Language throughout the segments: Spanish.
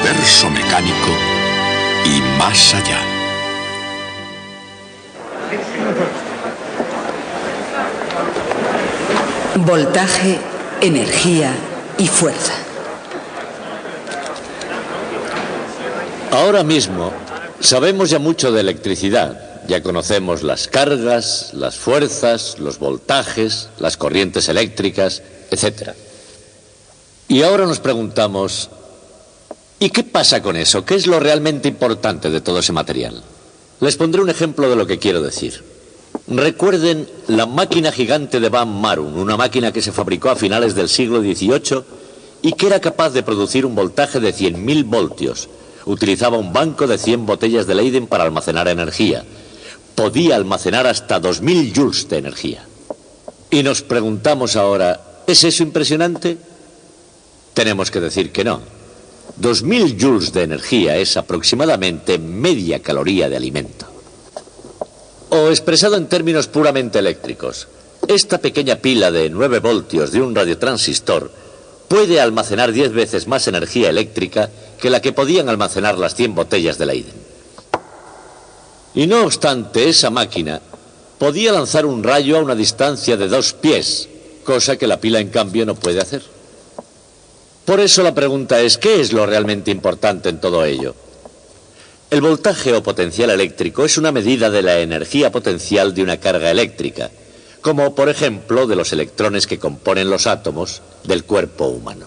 universo mecánico y más allá. Voltaje, energía y fuerza. Ahora mismo sabemos ya mucho de electricidad. Ya conocemos las cargas, las fuerzas, los voltajes, las corrientes eléctricas, etc. Y ahora nos preguntamos, ¿y qué pasa con eso? ¿Qué es lo realmente importante de todo ese material? Les pondré un ejemplo de lo que quiero decir. Recuerden la máquina gigante de Van Marum, una máquina que se fabricó a finales del siglo XVIII y que era capaz de producir un voltaje de 100.000 voltios. Utilizaba un banco de 100 botellas de Leyden para almacenar energía. Podía almacenar hasta 2.000 joules de energía. Y nos preguntamos ahora, ¿es eso impresionante? Tenemos que decir que no. 2.000 joules de energía es aproximadamente media caloría de alimento. O expresado en términos puramente eléctricos, esta pequeña pila de 9 voltios de un radiotransistor puede almacenar 10 veces más energía eléctrica que la que podían almacenar las 100 botellas de Leyden. Y no obstante, esa máquina podía lanzar un rayo a una distancia de 2 pies, cosa que la pila en cambio no puede hacer. Por eso la pregunta es, ¿qué es lo realmente importante en todo ello? El voltaje o potencial eléctrico es una medida de la energía potencial de una carga eléctrica, como por ejemplo de los electrones que componen los átomos del cuerpo humano.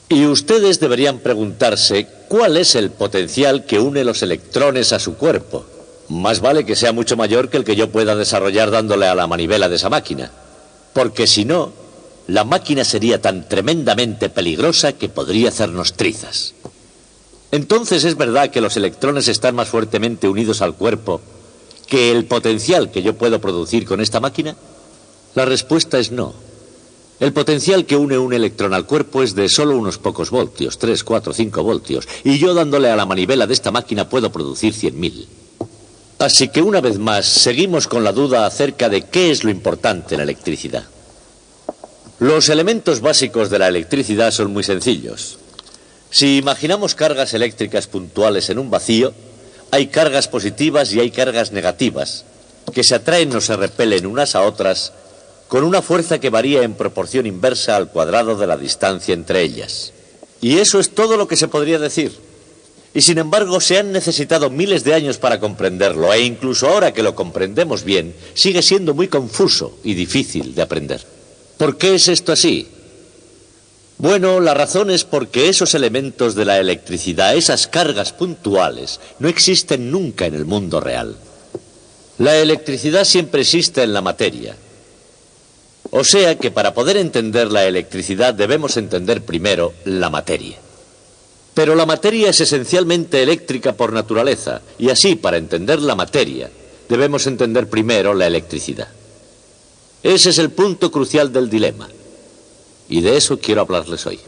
Y ustedes deberían preguntarse cuál es el potencial que une los electrones a su cuerpo. Más vale que sea mucho mayor que el que yo pueda desarrollar dándole a la manivela de esa máquina, porque si no, la máquina sería tan tremendamente peligrosa que podría hacernos trizas. Entonces, ¿es verdad que los electrones están más fuertemente unidos al cuerpo que el potencial que yo puedo producir con esta máquina? La respuesta es no. El potencial que une un electrón al cuerpo es de solo unos pocos voltios, 3, 4, 5 voltios, y yo dándole a la manivela de esta máquina puedo producir 100.000. Así que una vez más, seguimos con la duda acerca de qué es lo importante en la electricidad. Los elementos básicos de la electricidad son muy sencillos. Si imaginamos cargas eléctricas puntuales en un vacío, hay cargas positivas y hay cargas negativas, que se atraen o se repelen unas a otras con una fuerza que varía en proporción inversa al cuadrado de la distancia entre ellas. Y eso es todo lo que se podría decir. Y sin embargo, se han necesitado miles de años para comprenderlo, e incluso ahora que lo comprendemos bien, sigue siendo muy confuso y difícil de aprender. ¿Por qué es esto así? Bueno, la razón es porque esos elementos de la electricidad, esas cargas puntuales, no existen nunca en el mundo real. La electricidad siempre existe en la materia. O sea que para poder entender la electricidad debemos entender primero la materia. Pero la materia es esencialmente eléctrica por naturaleza, y así, para entender la materia, debemos entender primero la electricidad. Ese es el punto crucial del dilema. Y de eso quiero hablarles hoy.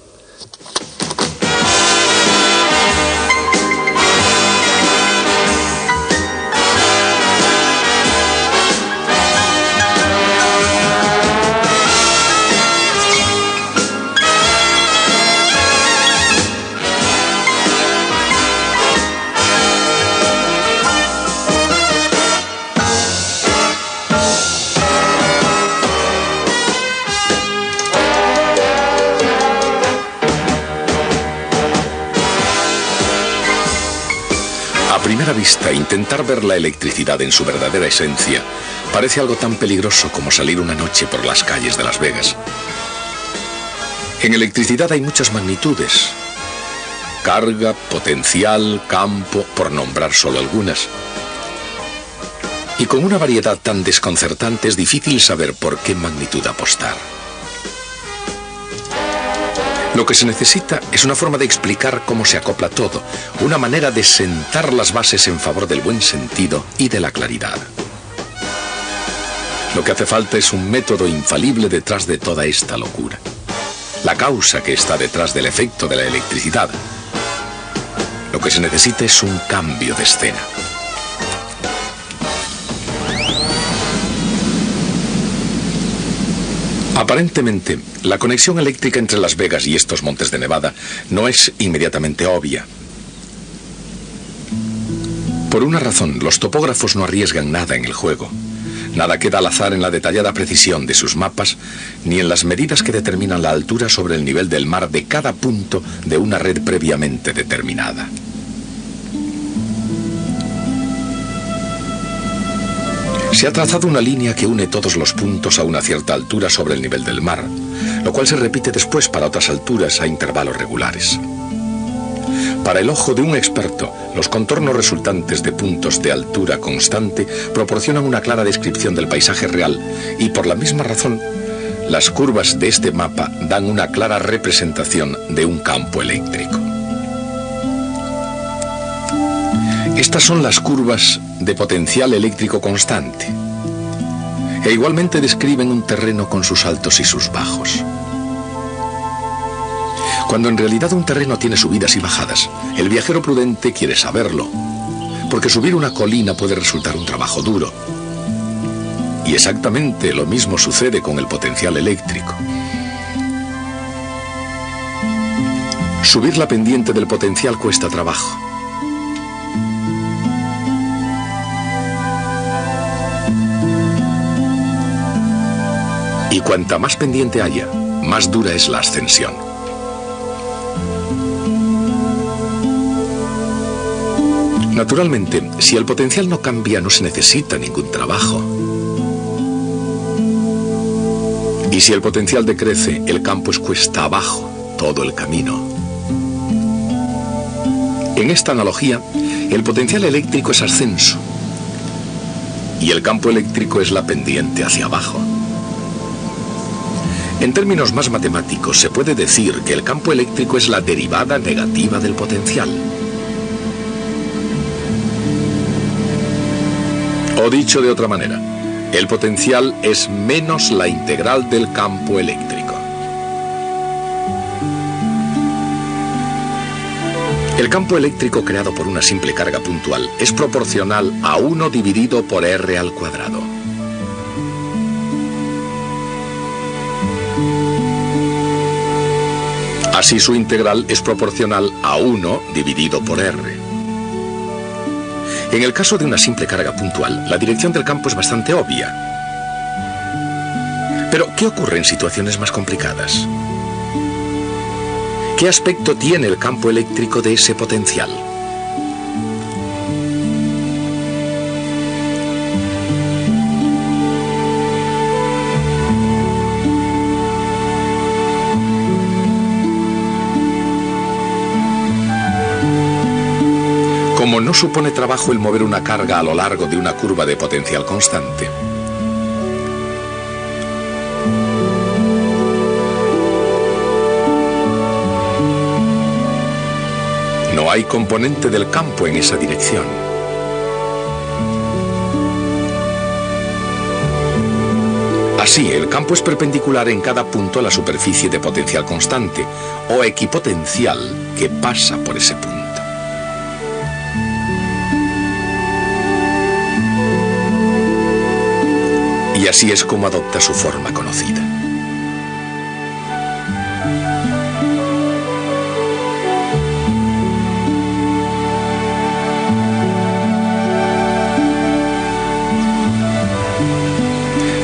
A primera vista, intentar ver la electricidad en su verdadera esencia parece algo tan peligroso como salir una noche por las calles de Las Vegas. En electricidad hay muchas magnitudes: carga, potencial, campo, por nombrar solo algunas. Y con una variedad tan desconcertante es difícil saber por qué magnitud apostar. Lo que se necesita es una forma de explicar cómo se acopla todo, una manera de sentar las bases en favor del buen sentido y de la claridad. Lo que hace falta es un método infalible detrás de toda esta locura. La causa que está detrás del efecto de la electricidad. Lo que se necesita es un cambio de escena. Aparentemente, la conexión eléctrica entre Las Vegas y estos montes de Nevada no es inmediatamente obvia. Por una razón, los topógrafos no arriesgan nada en el juego. Nada queda al azar en la detallada precisión de sus mapas, ni en las medidas que determinan la altura sobre el nivel del mar de cada punto de una red previamente determinada. Se ha trazado una línea que une todos los puntos a una cierta altura sobre el nivel del mar, lo cual se repite después para otras alturas a intervalos regulares. Para el ojo de un experto, los contornos resultantes de puntos de altura constante proporcionan una clara descripción del paisaje real y, por la misma razón, las curvas de este mapa dan una clara representación de un campo eléctrico. Estas son las curvas de potencial eléctrico constante, e igualmente describen un terreno con sus altos y sus bajos. Cuando en realidad un terreno tiene subidas y bajadas, el viajero prudente quiere saberlo, porque subir una colina puede resultar un trabajo duro. Y exactamente lo mismo sucede con el potencial eléctrico. Subir la pendiente del potencial cuesta trabajo. Y cuanta más pendiente haya, más dura es la ascensión. Naturalmente, si el potencial no cambia, no se necesita ningún trabajo. Y si el potencial decrece, el campo es cuesta abajo todo el camino. En esta analogía, el potencial eléctrico es ascenso y el campo eléctrico es la pendiente hacia abajo. En términos más matemáticos, se puede decir que el campo eléctrico es la derivada negativa del potencial. O dicho de otra manera, el potencial es menos la integral del campo eléctrico. El campo eléctrico creado por una simple carga puntual es proporcional a 1 dividido por R al cuadrado. Así su integral es proporcional a 1 dividido por R. En el caso de una simple carga puntual, la dirección del campo es bastante obvia. Pero, ¿qué ocurre en situaciones más complicadas? ¿Qué aspecto tiene el campo eléctrico de ese potencial? Como no supone trabajo el mover una carga a lo largo de una curva de potencial constante, no hay componente del campo en esa dirección. Así, el campo es perpendicular en cada punto a la superficie de potencial constante o equipotencial que pasa por ese punto. Y así es como adopta su forma conocida.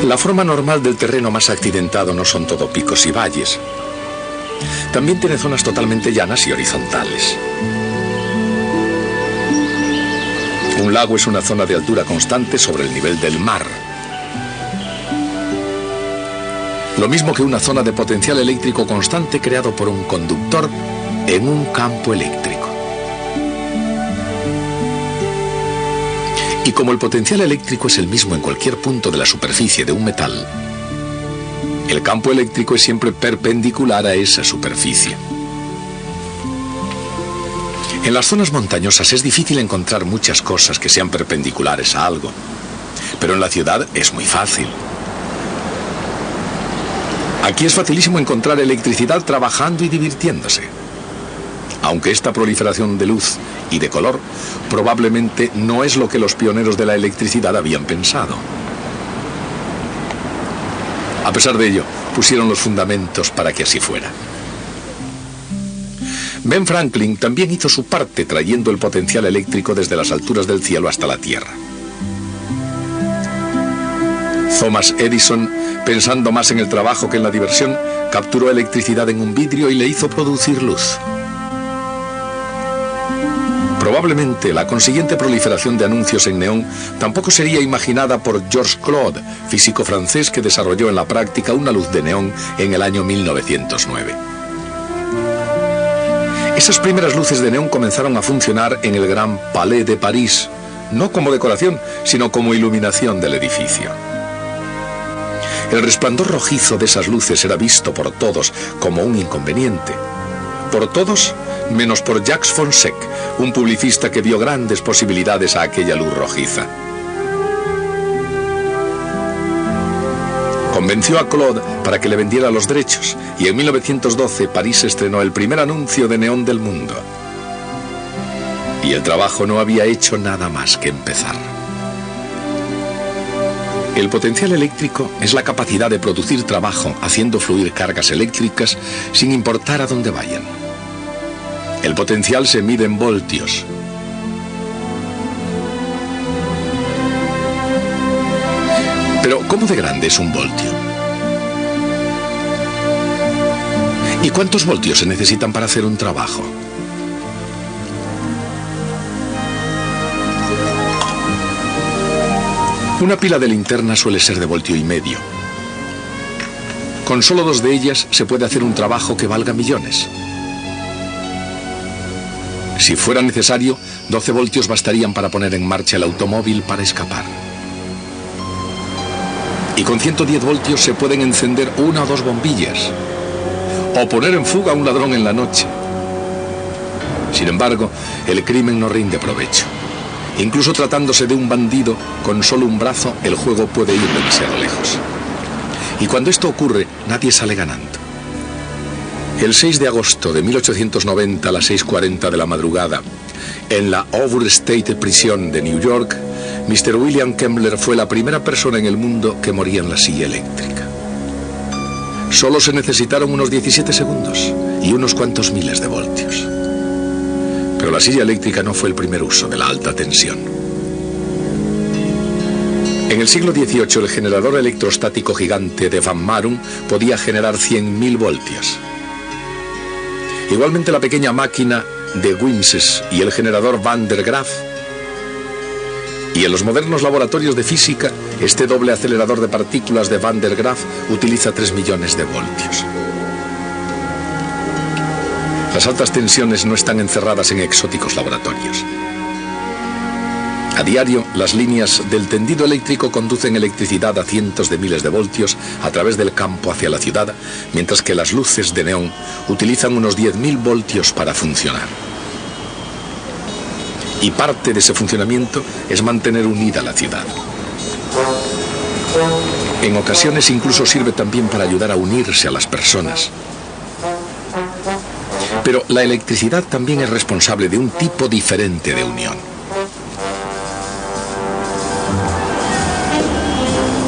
La forma normal del terreno más accidentado no son todo picos y valles. También tiene zonas totalmente llanas y horizontales. Un lago es una zona de altura constante sobre el nivel del mar. Lo mismo que una zona de potencial eléctrico constante creado por un conductor en un campo eléctrico. Y como el potencial eléctrico es el mismo en cualquier punto de la superficie de un metal, el campo eléctrico es siempre perpendicular a esa superficie. En las zonas montañosas es difícil encontrar muchas cosas que sean perpendiculares a algo, pero en la ciudad es muy fácil. Aquí es facilísimo encontrar electricidad trabajando y divirtiéndose. Aunque esta proliferación de luz y de color probablemente no es lo que los pioneros de la electricidad habían pensado. A pesar de ello, pusieron los fundamentos para que así fuera. Ben Franklin también hizo su parte trayendo el potencial eléctrico desde las alturas del cielo hasta la Tierra. Thomas Edison, pensando más en el trabajo que en la diversión, capturó electricidad en un vidrio y le hizo producir luz. Probablemente la consiguiente proliferación de anuncios en neón tampoco sería imaginada por Georges Claude, físico francés que desarrolló en la práctica una luz de neón en el año 1909. Esas primeras luces de neón comenzaron a funcionar en el Gran Palais de París, no como decoración, sino como iluminación del edificio. El resplandor rojizo de esas luces era visto por todos como un inconveniente. Por todos, menos por Jacques Fonsègue, un publicista que vio grandes posibilidades a aquella luz rojiza. Convenció a Claude para que le vendiera los derechos y en 1912 París estrenó el primer anuncio de neón del mundo. Y el trabajo no había hecho nada más que empezar. El potencial eléctrico es la capacidad de producir trabajo haciendo fluir cargas eléctricas sin importar a dónde vayan. El potencial se mide en voltios. Pero, ¿cómo de grande es un voltio? ¿Y cuántos voltios se necesitan para hacer un trabajo? Una pila de linterna suele ser de 1,5 voltios. Con solo 2 de ellas se puede hacer un trabajo que valga millones. Si fuera necesario, 12 voltios bastarían para poner en marcha el automóvil para escapar. Y con 110 voltios se pueden encender 1 o 2 bombillas, o poner en fuga a un ladrón en la noche. Sin embargo, el crimen no rinde provecho. Incluso tratándose de un bandido, con solo un brazo, el juego puede ir demasiado lejos. Y cuando esto ocurre, nadie sale ganando. El 6 de agosto de 1890 a las 6:40 de la madrugada, en la Overstate Prison de New York, Mr. William Kemmler fue la primera persona en el mundo que moría en la silla eléctrica. Solo se necesitaron unos 17 segundos y unos cuantos miles de voltios. Pero la silla eléctrica no fue el primer uso de la alta tensión. En el siglo XVIII, el generador electrostático gigante de Van Marum podía generar 100.000 voltios. Igualmente la pequeña máquina de Wimses y el generador Van der Graaf. Y en los modernos laboratorios de física, este doble acelerador de partículas de Van der Graaf utiliza 3 millones de voltios. Las altas tensiones no están encerradas en exóticos laboratorios. A diario, las líneas del tendido eléctrico conducen electricidad a cientos de miles de voltios a través del campo hacia la ciudad, mientras que las luces de neón utilizan unos 10.000 voltios para funcionar. Y parte de ese funcionamiento es mantener unida la ciudad. En ocasiones incluso sirve también para ayudar a unirse a las personas. Pero la electricidad también es responsable de un tipo diferente de unión.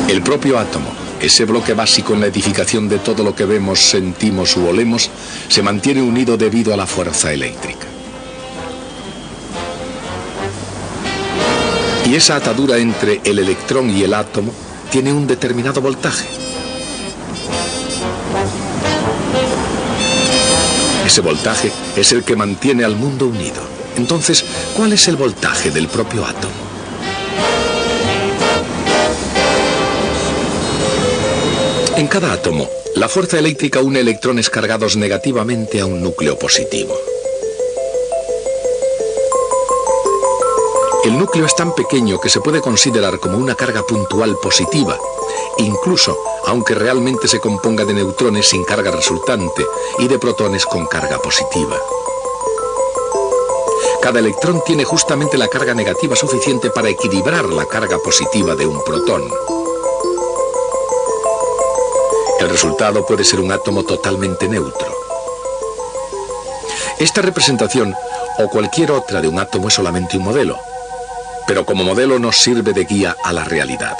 El propio átomo, ese bloque básico en la edificación de todo lo que vemos, sentimos u olemos, se mantiene unido debido a la fuerza eléctrica. Y esa atadura entre el electrón y el átomo tiene un determinado voltaje. Ese voltaje es el que mantiene al mundo unido. Entonces, ¿cuál es el voltaje del propio átomo? En cada átomo, la fuerza eléctrica une electrones cargados negativamente a un núcleo positivo. El núcleo es tan pequeño que se puede considerar como una carga puntual positiva, incluso aunque realmente se componga de neutrones sin carga resultante y de protones con carga positiva. Cada electrón tiene justamente la carga negativa suficiente para equilibrar la carga positiva de un protón. El resultado puede ser un átomo totalmente neutro. Esta representación, o cualquier otra de un átomo, es solamente un modelo, pero como modelo nos sirve de guía a la realidad.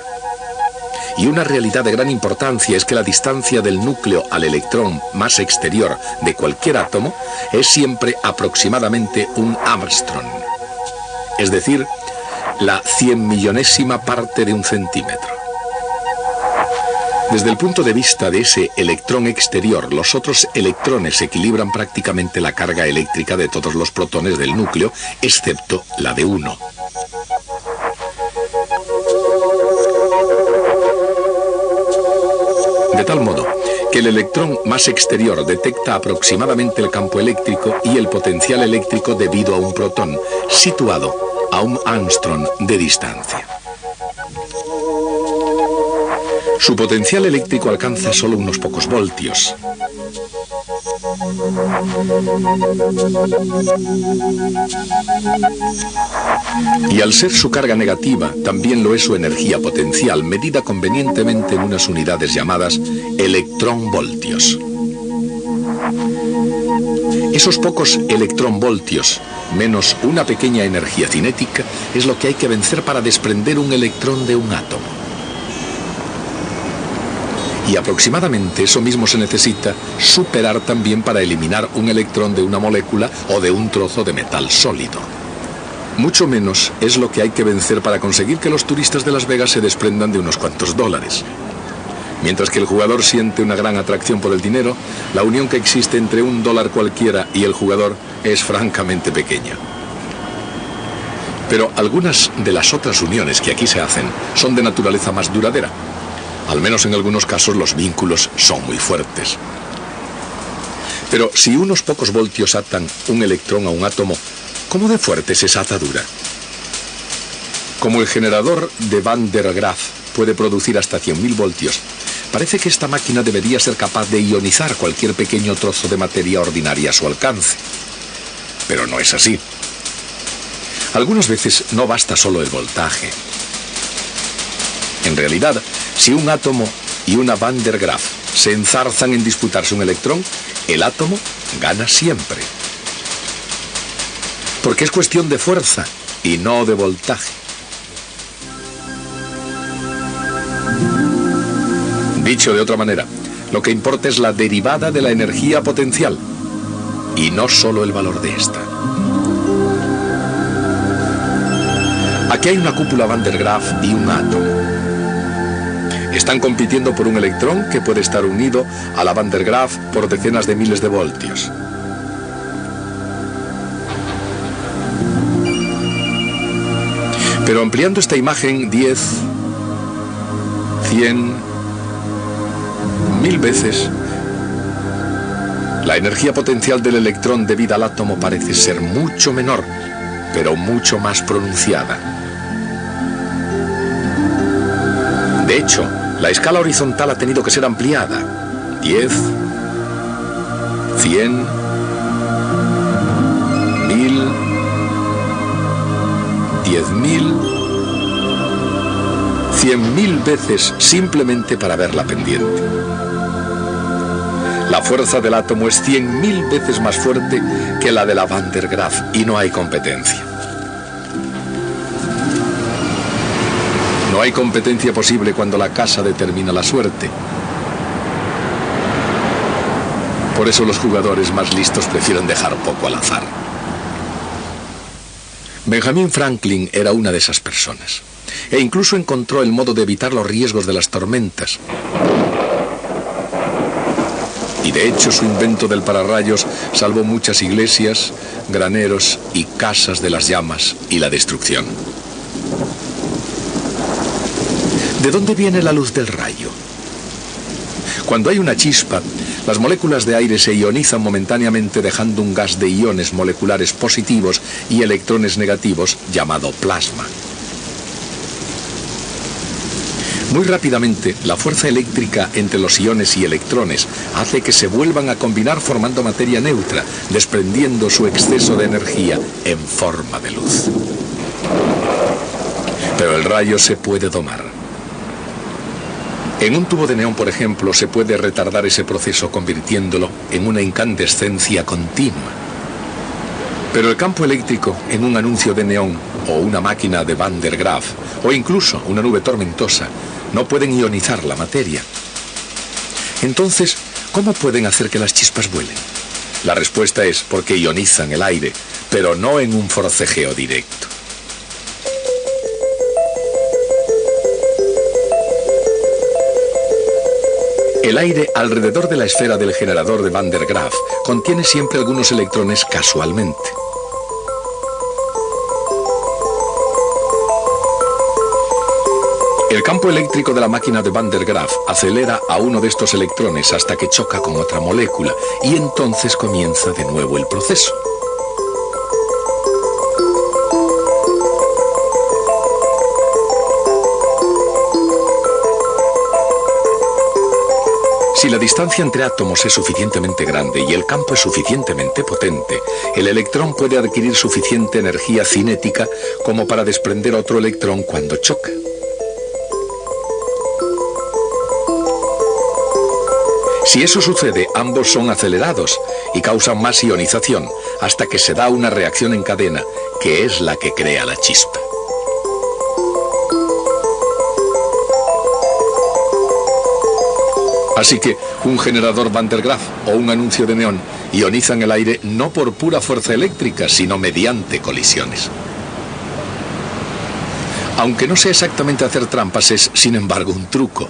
Y una realidad de gran importancia es que la distancia del núcleo al electrón más exterior de cualquier átomo es siempre aproximadamente un Armstrong, es decir, la 100.000.000ª parte de un centímetro. Desde el punto de vista de ese electrón exterior, los otros electrones equilibran prácticamente la carga eléctrica de todos los protones del núcleo, excepto la de uno. De tal modo que el electrón más exterior detecta aproximadamente el campo eléctrico y el potencial eléctrico debido a un protón, situado a un Armstrong de distancia. Su potencial eléctrico alcanza solo unos pocos voltios. Y al ser su carga negativa, también lo es su energía potencial, medida convenientemente en unas unidades llamadas electronvoltios. Esos pocos electronvoltios, menos una pequeña energía cinética, es lo que hay que vencer para desprender un electrón de un átomo. Y aproximadamente eso mismo se necesita superar también para eliminar un electrón de una molécula o de un trozo de metal sólido. Mucho menos es lo que hay que vencer para conseguir que los turistas de Las Vegas se desprendan de unos cuantos dólares. Mientras que el jugador siente una gran atracción por el dinero, la unión que existe entre un dólar cualquiera y el jugador es francamente pequeña. Pero algunas de las otras uniones que aquí se hacen son de naturaleza más duradera. Al menos en algunos casos los vínculos son muy fuertes. Pero si unos pocos voltios atan un electrón a un átomo, ¿cómo de fuerte es esa atadura? Como el generador de Van der Graaf puede producir hasta 100.000 voltios, parece que esta máquina debería ser capaz de ionizar cualquier pequeño trozo de materia ordinaria a su alcance. Pero no es así. Algunas veces no basta solo el voltaje. En realidad, si un átomo y una Van der Graaf se enzarzan en disputarse un electrón, el átomo gana siempre. Porque es cuestión de fuerza y no de voltaje. Dicho de otra manera, lo que importa es la derivada de la energía potencial y no solo el valor de esta. Aquí hay una cúpula Van der Graaf y un átomo. Están compitiendo por un electrón que puede estar unido a la Van der Graaf por decenas de miles de voltios. Pero ampliando esta imagen 10, 100, 1000 veces, la energía potencial del electrón debida al átomo parece ser mucho menor, pero mucho más pronunciada. De hecho, la escala horizontal ha tenido que ser ampliada. 10, 100, 1000, 10.000, 100.000 veces simplemente para ver la pendiente. La fuerza del átomo es 100.000 veces más fuerte que la de la Van der Graaf y no hay competencia. No hay competencia posible cuando la casa determina la suerte. Por eso los jugadores más listos prefieren dejar poco al azar. Benjamin Franklin era una de esas personas. E incluso encontró el modo de evitar los riesgos de las tormentas. Y de hecho su invento del pararrayos salvó muchas iglesias, graneros y casas de las llamas y la destrucción. ¿De dónde viene la luz del rayo? Cuando hay una chispa, las moléculas de aire se ionizan momentáneamente dejando un gas de iones moleculares positivos y electrones negativos llamado plasma. Muy rápidamente, la fuerza eléctrica entre los iones y electrones hace que se vuelvan a combinar formando materia neutra, desprendiendo su exceso de energía en forma de luz. Pero el rayo se puede domar. En un tubo de neón, por ejemplo, se puede retardar ese proceso convirtiéndolo en una incandescencia continua. Pero el campo eléctrico en un anuncio de neón o una máquina de Van der Graaf, o incluso una nube tormentosa, no pueden ionizar la materia. Entonces, ¿cómo pueden hacer que las chispas vuelen? La respuesta es porque ionizan el aire, pero no en un forcejeo directo. El aire alrededor de la esfera del generador de Van der Graaf contiene siempre algunos electrones casualmente. El campo eléctrico de la máquina de Van der Graaf acelera a uno de estos electrones hasta que choca con otra molécula y entonces comienza de nuevo el proceso. Si la distancia entre átomos es suficientemente grande y el campo es suficientemente potente, el electrón puede adquirir suficiente energía cinética como para desprender otro electrón cuando choca. Si eso sucede, ambos son acelerados y causan más ionización hasta que se da una reacción en cadena, que es la que crea la chispa. Así que un generador Van der Graaf o un anuncio de neón ionizan el aire no por pura fuerza eléctrica, sino mediante colisiones. Aunque no sé exactamente hacer trampas, es, sin embargo, un truco.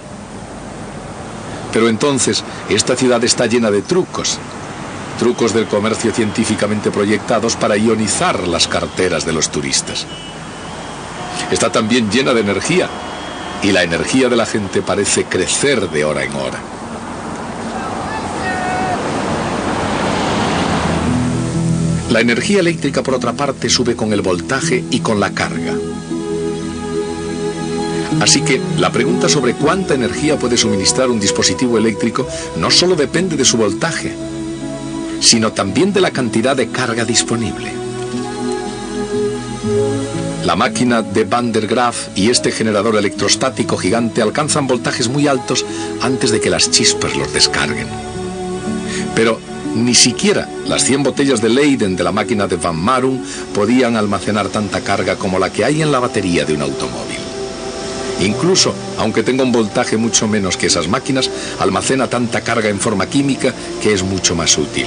Pero entonces, esta ciudad está llena de trucos. Trucos del comercio científicamente proyectados para ionizar las carteras de los turistas. Está también llena de energía, y la energía de la gente parece crecer de hora en hora. La energía eléctrica, por otra parte, sube con el voltaje y con la carga. Así que la pregunta sobre cuánta energía puede suministrar un dispositivo eléctrico no solo depende de su voltaje, sino también de la cantidad de carga disponible. La máquina de Van der Graaf y este generador electrostático gigante alcanzan voltajes muy altos antes de que las chispas los descarguen. Pero ni siquiera las 100 botellas de Leyden de la máquina de Van Marum podían almacenar tanta carga como la que hay en la batería de un automóvil. Incluso, aunque tenga un voltaje mucho menos que esas máquinas, almacena tanta carga en forma química que es mucho más útil.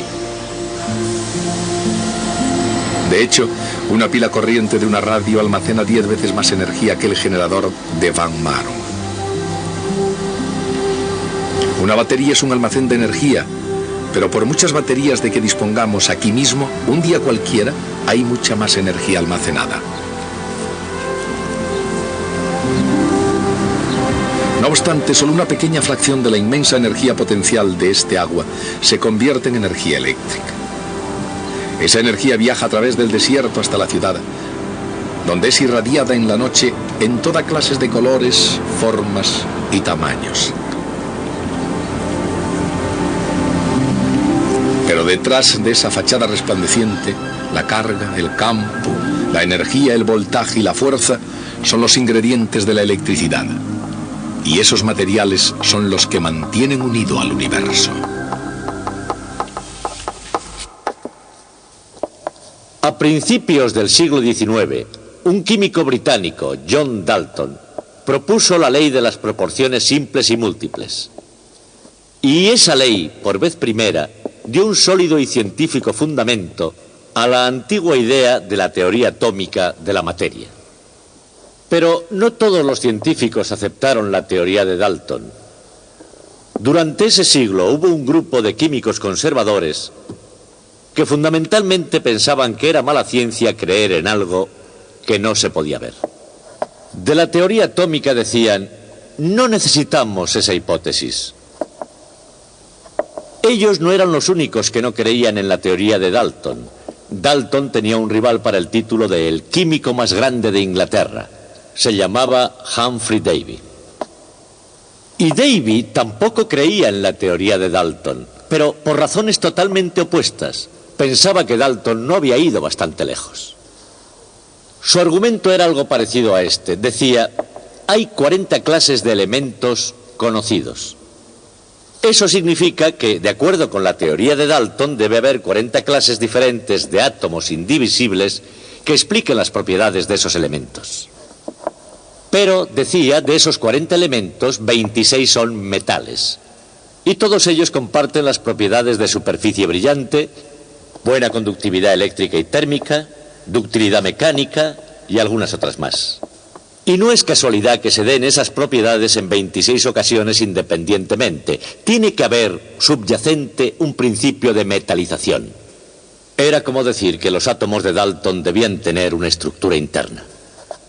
De hecho, una pila corriente de una radio almacena 10 veces más energía que el generador de Van Marum. Una batería es un almacén de energía, pero por muchas baterías de que dispongamos aquí mismo, un día cualquiera, hay mucha más energía almacenada. No obstante, solo una pequeña fracción de la inmensa energía potencial de este agua se convierte en energía eléctrica. Esa energía viaja a través del desierto hasta la ciudad, donde es irradiada en la noche en toda clase de colores, formas y tamaños. Pero detrás de esa fachada resplandeciente, la carga, el campo, la energía, el voltaje y la fuerza son los ingredientes de la electricidad. Y esos materiales son los que mantienen unido al universo. A principios del siglo XIX, un químico británico, John Dalton, propuso la ley de las proporciones simples y múltiples. Y esa ley, por vez primera, dio un sólido y científico fundamento a la antigua idea de la teoría atómica de la materia. Pero no todos los científicos aceptaron la teoría de Dalton. Durante ese siglo hubo un grupo de químicos conservadores que fundamentalmente pensaban que era mala ciencia creer en algo que no se podía ver. De la teoría atómica decían, no necesitamos esa hipótesis. Ellos no eran los únicos que no creían en la teoría de Dalton. Dalton tenía un rival para el título de el químico más grande de Inglaterra. Se llamaba Humphrey Davy. Y Davy tampoco creía en la teoría de Dalton, pero por razones totalmente opuestas. Pensaba que Dalton no había ido bastante lejos. Su argumento era algo parecido a este. Decía, hay 40 clases de elementos conocidos. Eso significa que, de acuerdo con la teoría de Dalton, debe haber 40 clases diferentes de átomos indivisibles que expliquen las propiedades de esos elementos. Pero, decía, de esos 40 elementos, 26 son metales. Y todos ellos comparten las propiedades de superficie brillante, buena conductividad eléctrica y térmica, ductilidad mecánica y algunas otras más. Y no es casualidad que se den esas propiedades en 26 ocasiones independientemente. Tiene que haber subyacente un principio de metalización. Era como decir que los átomos de Dalton debían tener una estructura interna.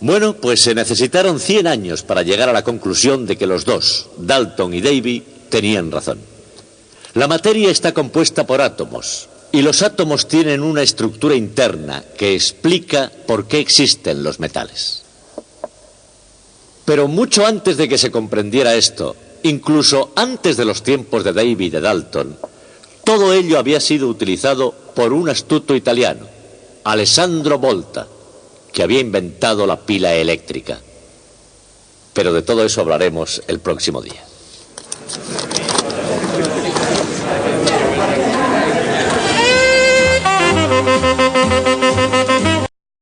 Bueno, pues se necesitaron 100 años para llegar a la conclusión de que los dos, Dalton y Davy, tenían razón. La materia está compuesta por átomos, y los átomos tienen una estructura interna que explica por qué existen los metales. Pero mucho antes de que se comprendiera esto, incluso antes de los tiempos de Davy y de Dalton, todo ello había sido utilizado por un astuto italiano, Alessandro Volta, que había inventado la pila eléctrica. Pero de todo eso hablaremos el próximo día.